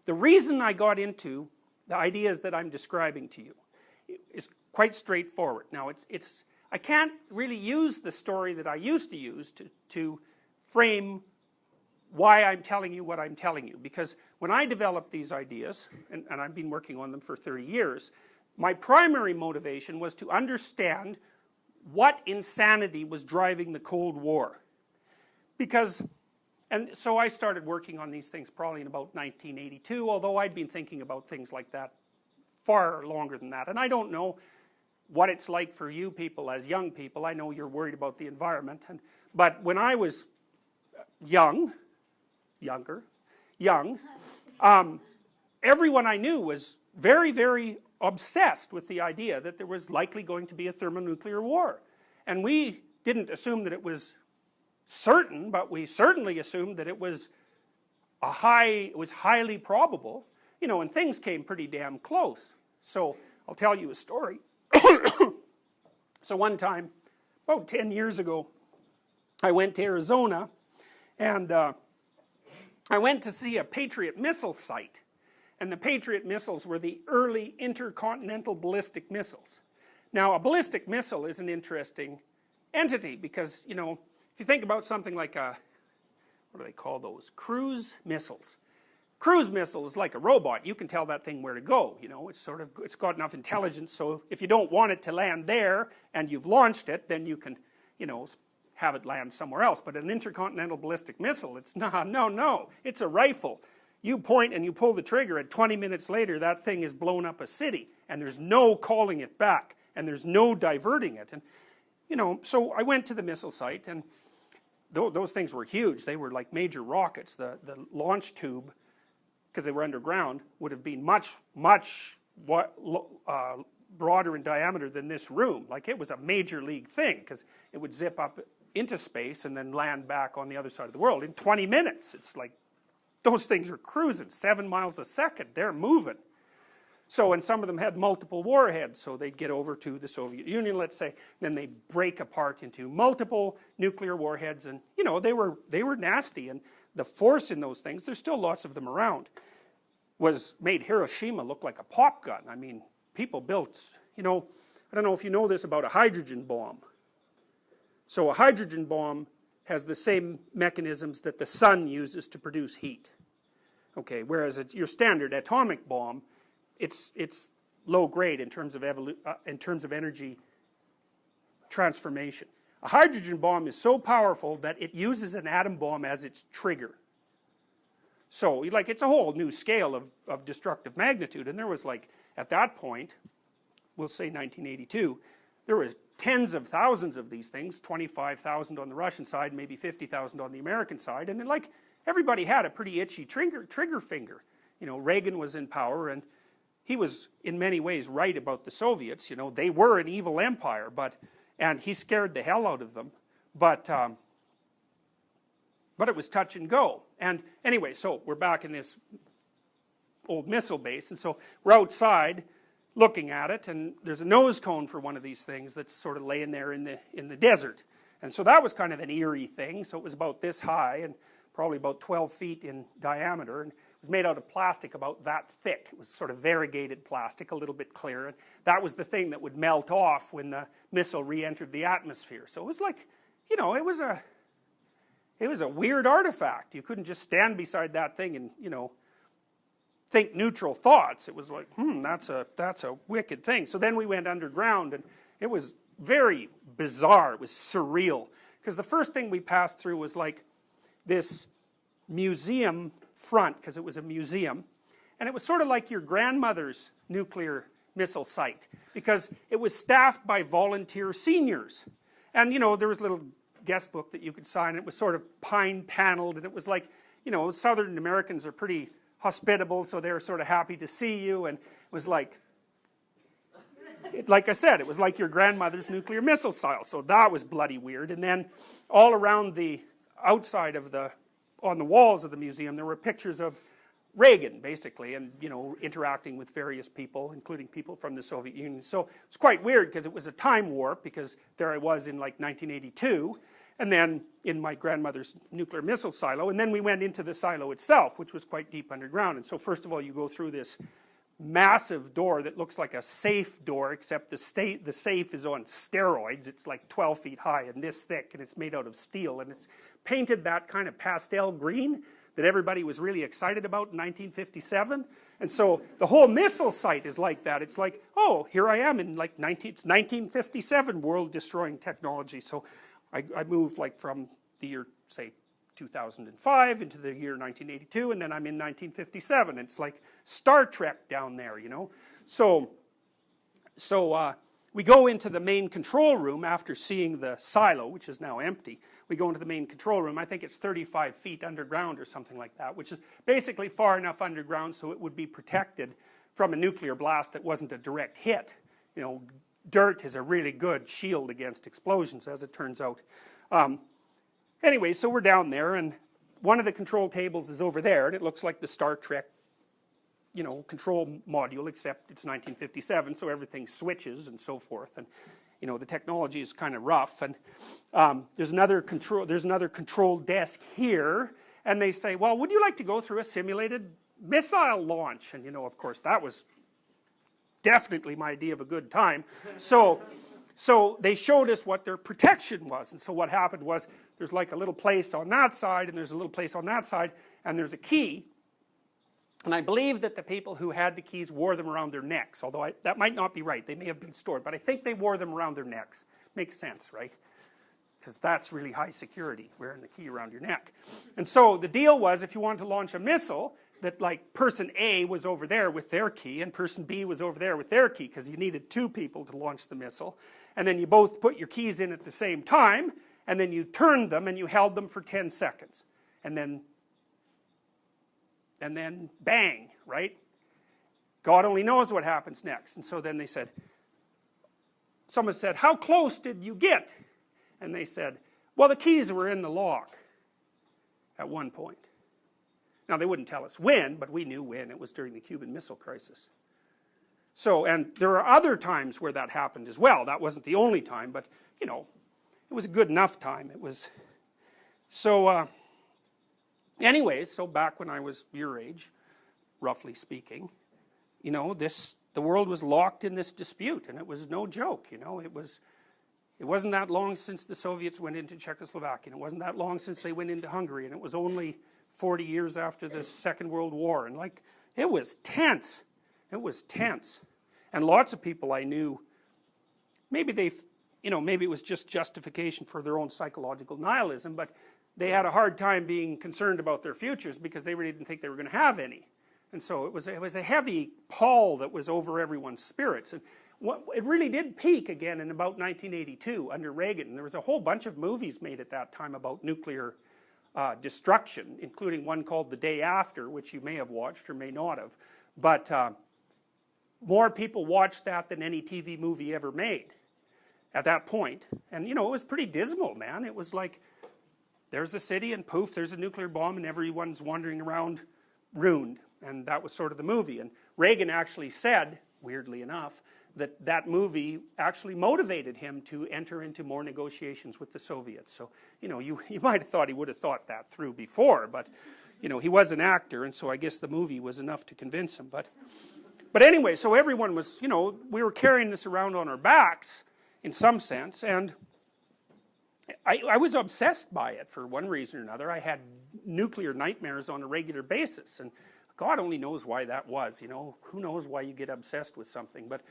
the reason I got into the ideas that I'm describing to you is quite straightforward. Now, I can't really use the story that I used to use to frame why I'm telling you what I'm telling you, because when I developed these ideas, and I've been working on them for 30 years, my primary motivation was to understand what insanity was driving the Cold War. Because, and so I started working on these things probably in about 1982, although I'd been thinking about things like that far longer than that. And I don't know what it's like for you people as young people. I know you're worried about the environment, but when I was young, everyone I knew was very, very obsessed with the idea that there was likely going to be a thermonuclear war. And we didn't assume that it was certain, but we certainly assumed that it was highly probable, you know, and things came pretty damn close. So I'll tell you a story. So one time, about 10 years ago, I went to Arizona, and I went to see a Patriot missile site. And the Patriot missiles were the early intercontinental ballistic missiles. Now, a ballistic missile is an interesting entity because, you know, if you think about something like what do they call those? Cruise missiles. Cruise missile is like a robot. You can tell that thing where to go, you know, it's got enough intelligence, so if you don't want it to land there and you've launched it, then you can, you know, have it land somewhere else. But an intercontinental ballistic missile, it's not, no, it's a rifle. You point and you pull the trigger, and 20 minutes later that thing has blown up a city, and there's no calling it back, and there's no diverting it. And, you know, so I went to the missile site, and those things were huge. They were like major rockets. The launch tube, because they were underground, would have been much broader in diameter than this room. Like, it was a major league thing, because it would zip up into space and then land back on the other side of the world in 20 minutes. It's like, those things are cruising 7 miles a second. They're moving. So, and some of them had multiple warheads, so they'd get over to the Soviet Union, let's say, then they'd break apart into multiple nuclear warheads, and, you know, they were nasty, and the force in those things, there's still lots of them around, made Hiroshima look like a pop gun. I mean, people built, you know, I don't know if you know this about a hydrogen bomb. So a hydrogen bomb has the same mechanisms that the sun uses to produce heat. Okay, whereas your standard atomic bomb, it's low grade in terms of energy transformation. A hydrogen bomb is so powerful that it uses an atom bomb as its trigger. So, like, it's a whole new scale of destructive magnitude, and there was, like, at that point, we'll say 1982, there was tens of thousands of these things, 25,000 on the Russian side, maybe 50,000 on the American side, and then, like, everybody had a pretty itchy trigger finger. You know, Reagan was in power, and he was in many ways right about the Soviets. You know, they were an evil empire, and he scared the hell out of them, but it was touch and go. And anyway, so we're back in this old missile base, and so we're outside looking at it, and there's a nose cone for one of these things that's sort of laying there in the desert. And so that was kind of an eerie thing. So it was about this high and probably about 12 feet in diameter, and it was made out of plastic about that thick. It was sort of variegated plastic, a little bit clear, and that was the thing that would melt off when the missile re-entered the atmosphere. So it was like, you know, it was a weird artifact. You couldn't just stand beside that thing and, you know, think neutral thoughts. It was like, that's a wicked thing. So then we went underground, and it was very bizarre. It was surreal, because the first thing we passed through was like this museum front, because it was a museum, and it was sort of like your grandmother's nuclear missile site, because it was staffed by volunteer seniors, and, you know, there was a little guest book that you could sign. It was sort of pine paneled, and it was like, you know, Southern Americans are pretty hospitable, so they were sort of happy to see you, and it was like, like I said, it was like your grandmother's nuclear missile site. So that was bloody weird. And then all around the outside of on the walls of the museum, there were pictures of Reagan, basically, and, you know, interacting with various people, including people from the Soviet Union. So it's quite weird, because it was a time warp, because there I was in like 1982, and then in my grandmother's nuclear missile silo, and then we went into the silo itself, which was quite deep underground. And so first of all, you go through this massive door that looks like a safe door, except the safe is on steroids. It's like 12 feet high and this thick, and it's made out of steel, and it's painted that kind of pastel green that everybody was really excited about in 1957. And so the whole missile site is like that. It's like, oh, here I am in like it's 1957, world-destroying technology. So I moved like from the year, say, 2005 into the year 1982, and then I'm in 1957. It's like Star Trek down there, you know. So we go into the main control room after seeing the silo, which is now empty. We go into the main control room. I think it's 35 feet underground or something like that, which is basically far enough underground so it would be protected from a nuclear blast that wasn't a direct hit. You know, dirt is a really good shield against explosions, as it turns out. Anyway, so we're down there, and one of the control tables is over there, and it looks like the Star Trek, you know, control module, except it's 1957, so everything switches and so forth, and you know, the technology is kind of rough. And there's another control desk here, and they say, well, would you like to go through a simulated missile launch? And you know, of course, that was definitely my idea of a good time. So they showed us what their protection was. And so what happened was, there's like a little place on that side, and there's a little place on that side, and there's a key. And I believe that the people who had the keys wore them around their necks, although that might not be right. They may have been stored, but I think they wore them around their necks. Makes sense, right? Because that's really high security, wearing the key around your neck. And so the deal was, if you wanted to launch a missile, that like person A was over there with their key, and person B was over there with their key, because you needed two people to launch the missile. And then you both put your keys in at the same time, and then you turned them and you held them for 10 seconds. And then bang, right? God only knows what happens next. And so then they said, someone said, how close did you get? And they said, well, the keys were in the lock at one point. Now, they wouldn't tell us when, but we knew when. It was during the Cuban Missile Crisis. So, and there are other times where that happened as well. That wasn't the only time, but, you know, it was a good enough time. It was, so, anyways, so back when I was your age, roughly speaking, you know, the world was locked in this dispute, and it was no joke, you know. It wasn't that long since the Soviets went into Czechoslovakia, and it wasn't that long since they went into Hungary, and it was only 40 years after the Second World War, and like, it was tense. It was tense. And lots of people I knew, maybe maybe it was just justification for their own psychological nihilism, but they had a hard time being concerned about their futures because they really didn't think they were going to have any. And so it was a heavy pall that was over everyone's spirits. And it really did peak again in about 1982 under Reagan. And there was a whole bunch of movies made at that time about nuclear destruction, including one called The Day After, which you may have watched or may not have. But more people watched that than any TV movie ever made at that point. And you know, it was pretty dismal, man. It was like, there's the city, and poof, there's a nuclear bomb, and everyone's wandering around ruined. And that was sort of the movie. And Reagan actually said, weirdly enough, that that movie actually motivated him to enter into more negotiations with the Soviets. So, you know, you might have thought he would have thought that through before, but, you know, he was an actor, and so I guess the movie was enough to convince him. But anyway, so everyone was, you know, we were carrying this around on our backs, in some sense, and I was obsessed by it for one reason or another. I had nuclear nightmares on a regular basis, and God only knows why that was, you know. Who knows why you get obsessed with something, but